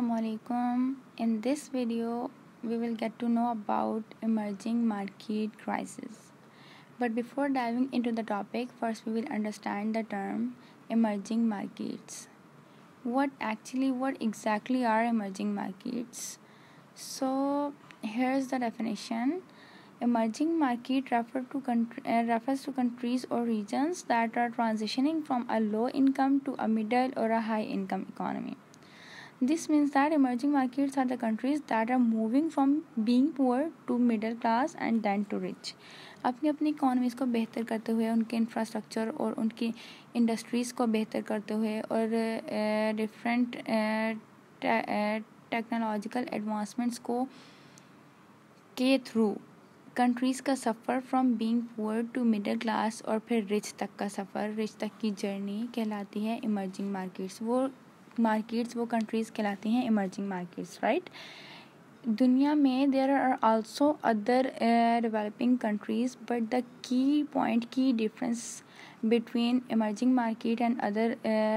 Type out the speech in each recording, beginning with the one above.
Assalamualaikum. In this video, we will get to know about emerging market crisis. But before diving into the topic, first we will understand the term emerging markets. What exactly are emerging markets? So, here's the definition. Emerging market refers to countries or regions that are transitioning from a low income to a middle or a high income economy. This means that emerging markets are the countries that are moving from being poor to middle class and then to rich. अपनी अपनी economies को बेहतर करते हुए, उनके infrastructure और उनकी industries को बेहतर करते हुए और डिफरेंट टेक्नोलॉजिकल एडवांसमेंट्स को के थ्रू कंट्रीज़ का सफ़र from being poor to middle class और फिर रिच तक का सफ़र, रिच तक की जर्नी कहलाती है इमर्जिंग मार्केट्स. वो कंट्रीज़ कहलाती हैं इमर्जिंग मार्केट्स, राइट. दुनिया में there are also other developing countries, but the key difference between emerging market and other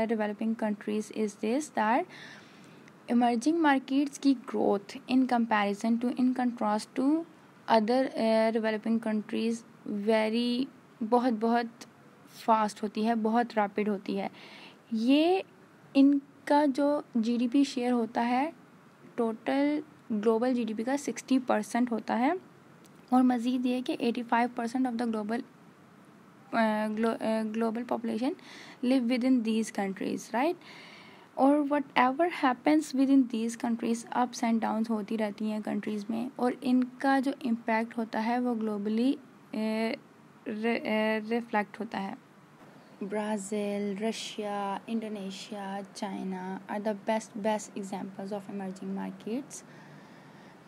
developing countries is this that emerging markets की growth in contrast to other developing countries बहुत fast होती है, बहुत rapid होती है. ये इनका जो जीडीपी शेयर होता है टोटल ग्लोबल जीडीपी का 60% होता है, और मज़ीद ये कि 85% of the global population live within these countries, right. और whatever happens within these countries, ups and downs होती रहती हैं कंट्रीज़ में, और इनका जो इम्पैक्ट होता है वो ग्लोबली रिफ्लेक्ट होता है. Brazil, Russia, Indonesia, China are the best examples of emerging markets.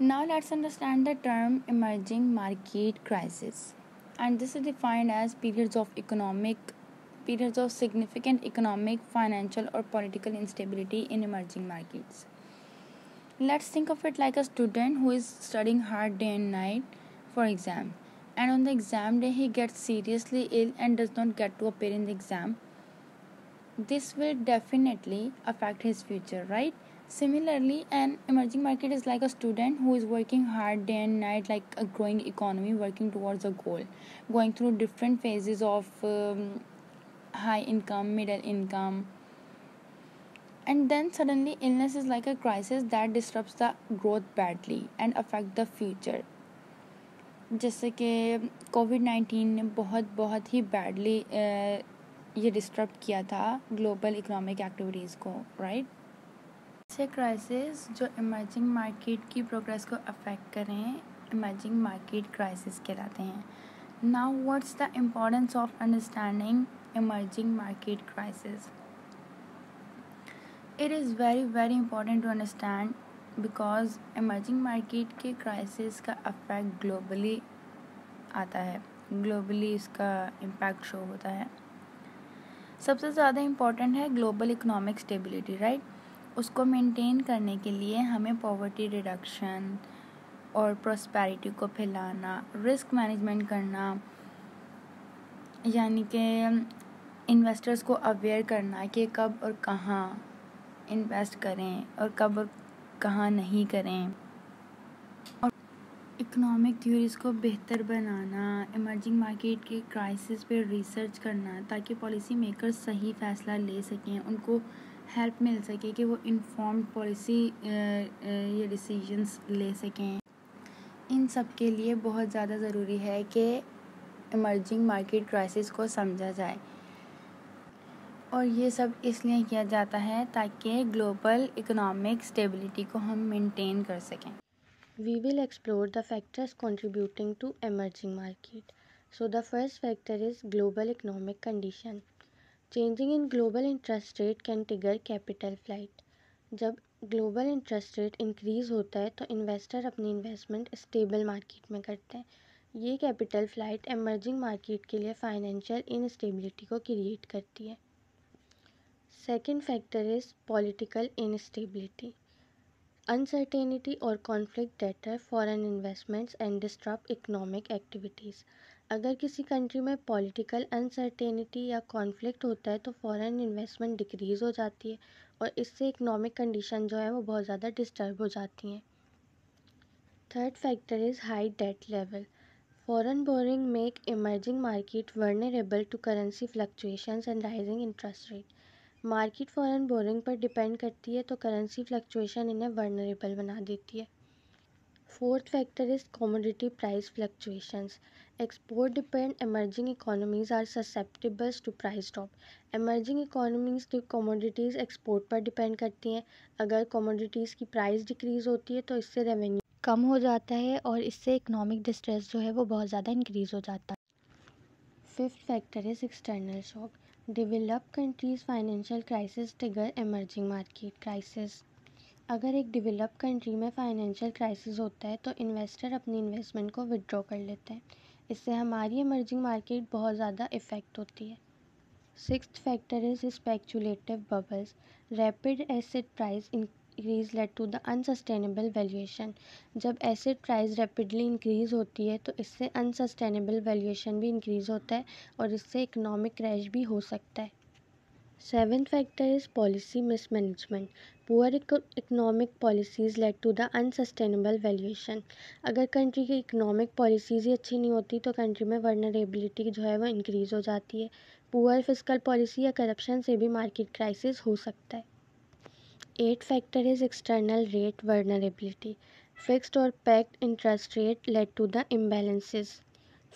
Now let's understand the term emerging market crisis. And this is defined as periods of significant economic, financial or political instability in emerging markets. Let's think of it like a student who is studying hard day and night for exam. And on the exam day he gets seriously ill and does not get to appear in the exam. This will definitely affect his future, right? Similarly, an emerging market is like a student who is working hard day and night, like a growing economy, working towards a goal, going through different phases of high income, middle income, and then suddenly illness is like a crisis that disrupts the growth badly and affect the future. जैसे कि कोविड-19 ने बहुत ही badly ये disturb किया था global economic activities को, right. ऐसे crisis जो इमर्जिंग मार्केट की प्रोग्रेस को अफेक्ट करें इमर्जिंग मार्केट क्राइसिस कहलाते हैं. Now what's the importance of understanding emerging market crisis. It is very important to understand because emerging market के क्राइसिस का अफेक्ट ग्लोबली आता है, ग्लोबली इसका इम्पैक्ट शो होता है. सबसे ज़्यादा इम्पॉर्टेंट है ग्लोबल इकोनॉमिक स्टेबिलिटी, राइट. उसको मेंटेन करने के लिए हमें पॉवर्टी रिडक्शन और प्रॉस्पेरिटी को फैलाना, रिस्क मैनेजमेंट करना, यानी कि इन्वेस्टर्स को अवेयर करना कि कब और कहाँ इन्वेस्ट करें और कब और कहाँ नहीं करें, और इकोनॉमिक थ्योरीज को बेहतर बनाना, इमर्जिंग मार्केट के क्राइसिस पे रिसर्च करना ताकि पॉलिसी मेकर्स सही फ़ैसला ले सकें, उनको हेल्प मिल सके कि वो इन्फॉर्म्ड पॉलिसी ये डिसीजंस ले सकें. इन सब के लिए बहुत ज़्यादा ज़रूरी है कि इमर्जिंग मार्केट क्राइसिस को समझा जाए, और ये सब इसलिए किया जाता है ताकि ग्लोबल इकोनॉमिक स्टेबिलिटी को हम मेंटेन कर सकें. We will explore the factors contributing to emerging market. So the first factor is global economic condition. Changing in global interest rate can trigger capital flight. जब global interest rate increase होता है तो investor अपनी investment stable market में करते हैं. ये capital flight emerging market के लिए financial instability को create करती है. Second factor is political instability. Uncertainty or conflict deter foreign investments and disrupt economic activities. अगर किसी कंट्री में पॉलिटिकल अनसर्टेनिटी या कॉन्फ्लिक्ट होता है तो फॉरेन इन्वेस्टमेंट डिक्रीज़ हो जाती है और इससे इकोनॉमिक कंडीशन जो है वो बहुत ज़्यादा डिस्टर्ब हो जाती हैं। Third factor is high debt level. Foreign borrowing make emerging market vulnerable to currency fluctuations and rising interest rate. Market foreign boring पर डिपेंड करती है तो करेंसी फ्लक्चुएशन इन्हें वर्नरेबल बना देती है। Fourth factor is commodity price fluctuations. Export depend emerging economies are susceptible to price drop. emerging economies की commodities export पर डिपेंड करती हैं. अगर कमोडिटीज़ की प्राइस डिक्रीज़ होती है तो इससे रेवेन्यू कम हो जाता है और इससे इकोनॉमिक डिस्ट्रेस जो है वो बहुत ज़्यादा इंक्रीज़ हो जाता है। Fifth factor is external shock. Developed countries financial crisis trigger emerging market crisis. अगर एक डेवलप कंट्री में फाइनेंशियल क्राइसिस होता है तो इन्वेस्टर अपनी इन्वेस्टमेंट को विड्रॉ कर लेते हैं. इससे हमारी इमर्जिंग मार्केट बहुत ज़्यादा इफ़ेक्ट होती है। Sixth factor is speculative bubbles. Rapid asset price increase led to the unsustainable valuation. जब एसेट प्राइस रैपिडली इंक्रीज़ होती है तो इससे अनसस्टेनेबल वैल्यूएशन भी इंक्रीज़ होता है और इससे इकोनॉमिक क्रैश भी हो सकता है। Seventh factor is policy mismanagement. Poor economic policies led to the unsustainable valuation. अगर कंट्री की इकोनॉमिक पॉलिसीज़ ही अच्छी नहीं होती तो कंट्री में वर्नरेबिलिटी जो है वो इंक्रीज़ हो जाती है. पुअर फिस्कल पॉलिसी या करप्शन से भी मार्केट क्राइसिस हो सकता है। Eight factor is external rate vulnerability. Fixed और pegged interest rate led to the imbalances.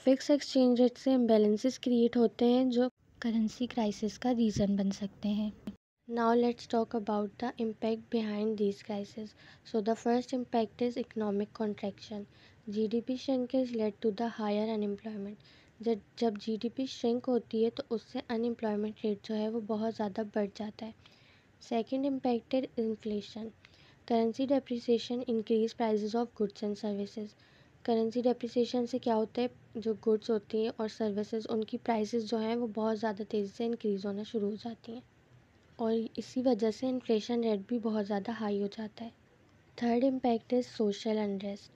Fix exchange rate से इम्बैलेंसेस क्रिएट होते हैं जो करेंसी क्राइसिस का रीज़न बन सकते हैं। Now let's talk about the impact behind these crises. So the first impact is economic contraction. GDP shrinkage led to the higher unemployment. जब GDP shrink होती है तो उससे unemployment rate जो है वो बहुत ज़्यादा बढ़ जाता है। Second impact is inflation. Currency depreciation increase prices of goods and services. Currency depreciation से क्या होता है, जो गुड्स होती हैं और सर्विसेज उनकी प्राइसेस जो हैं वो बहुत ज़्यादा तेज़ी से इंक्रीज़ होना शुरू हो जाती हैं और इसी वजह से इन्फ्लेशन रेट भी बहुत ज़्यादा हाई हो जाता है। Third impact is social unrest.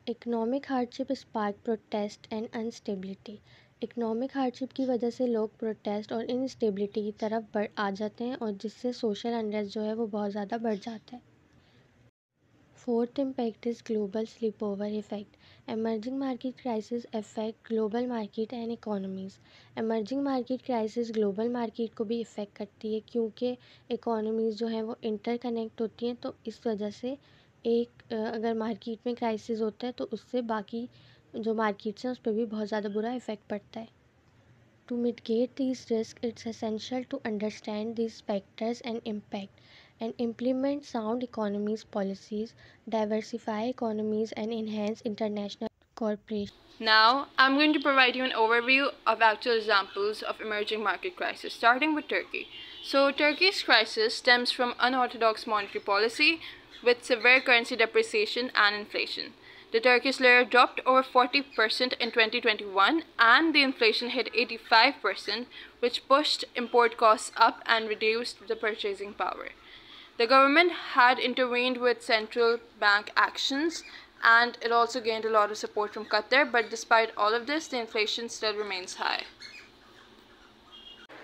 Economic hardship spark protest and unstability. Economic hardship की वजह से लोग प्रोटेस्ट और इनस्टेबिलिटी की तरफ बढ़ आ जाते हैं और जिससे सोशल अनरेस्ट जो है वो बहुत ज़्यादा बढ़ जाता है। Fourth impact is global slip over effect. Emerging market crisis affect global market and economies. Emerging market crisis global market को भी इफ़ेक्ट करती है क्योंकि इकोनॉमीज़ जो हैं वो इंटरकनेक्ट होती हैं तो इस वजह से अगर मार्केट में क्राइसिस होता है तो उससे बाकी जो मार्केट्स हैं उस पर भी बहुत ज़्यादा बुरा इफ़ेक्ट पड़ता है। To mitigate these risks, it's essential to understand these factors and impact and implement sound economies policies, diversify economies and enhance international cooperation. Now, I'm going to provide you an overview of actual examples of emerging market crisis, starting with Turkey. So, Turkey's crisis stems from unorthodox monetary policy with severe currency depreciation and inflation. The Turkish lira dropped over 40% in 2021 and the inflation hit 85%, which pushed import costs up and reduced the purchasing power. The government had intervened with central bank actions and it also gained a lot of support from Qatar, but despite all of this, the inflation still remains high.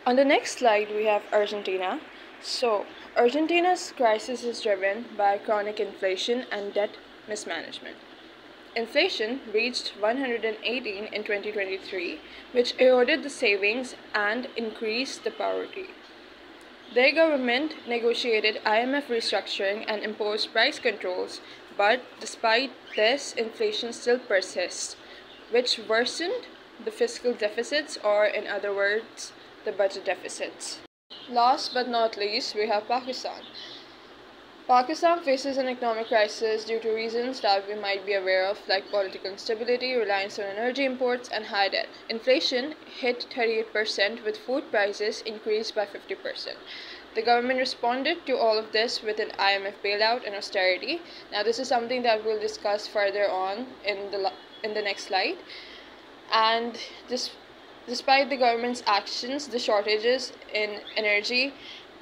On the next slide, we have Argentina. So, Argentina's crisis is driven by chronic inflation and debt mismanagement. Inflation reached 118 in 2023, which eroded the savings and increased the poverty. Their government negotiated IMF restructuring and imposed price controls, but despite this, inflation still persists, which worsened the fiscal deficits, or in other words, the budget deficits. Last but not least, we have Pakistan. Pakistan faces an economic crisis due to reasons that we might be aware of, like political instability, reliance on energy imports, and high debt. Inflation hit 38%, with food prices increased by 50%. The government responded to all of this with an IMF bailout and austerity. Now, this is something that we'll discuss further on in the next slide. And despite the government's actions, the shortages in energy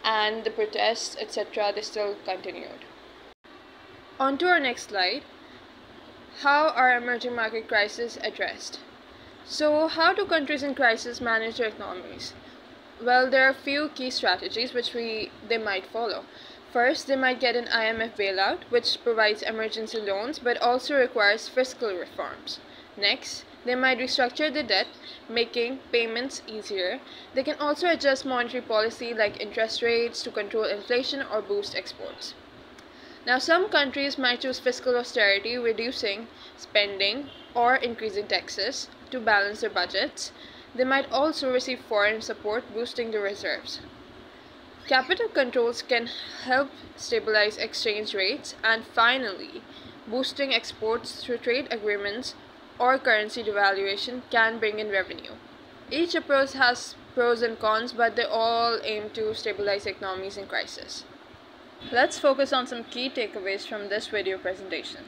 and the protests, etc., they still continued. On to our next slide. How are emerging market crises addressed? So, how do countries in crisis manage their economies? Well, there are a few key strategies which they might follow. First, they might get an IMF bailout, which provides emergency loans but also requires fiscal reforms. Next, they might restructure the debt, making payments easier. They can also adjust monetary policy like interest rates to control inflation or boost exports. Now, some countries might choose fiscal austerity, reducing spending or increasing taxes to balance their budgets. They might also receive foreign support, boosting the reserves. Capital controls can help stabilize exchange rates, and finally, boosting exports through trade agreements or currency devaluation can bring in revenue. Each approach has pros and cons, but they all aim to stabilize economies in crisis. Let's focus on some key takeaways from this video presentation.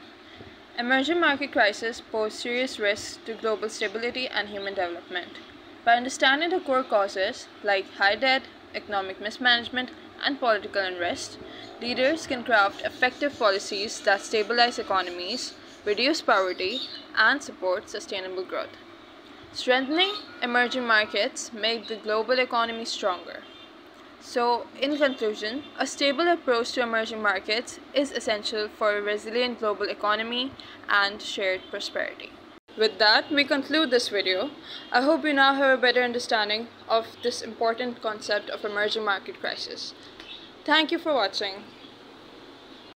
Emerging market crises pose serious risks to global stability and human development. By understanding the core causes like high debt, economic mismanagement, and political unrest, leaders can craft effective policies that stabilize economies, reduce poverty, and support sustainable growth. Strengthening emerging markets make the global economy stronger. So, in conclusion, a stable approach to emerging markets is essential for a resilient global economy and shared prosperity. With that, we conclude this video. I hope you now have a better understanding of this important concept of emerging market crisis. Thank you for watching.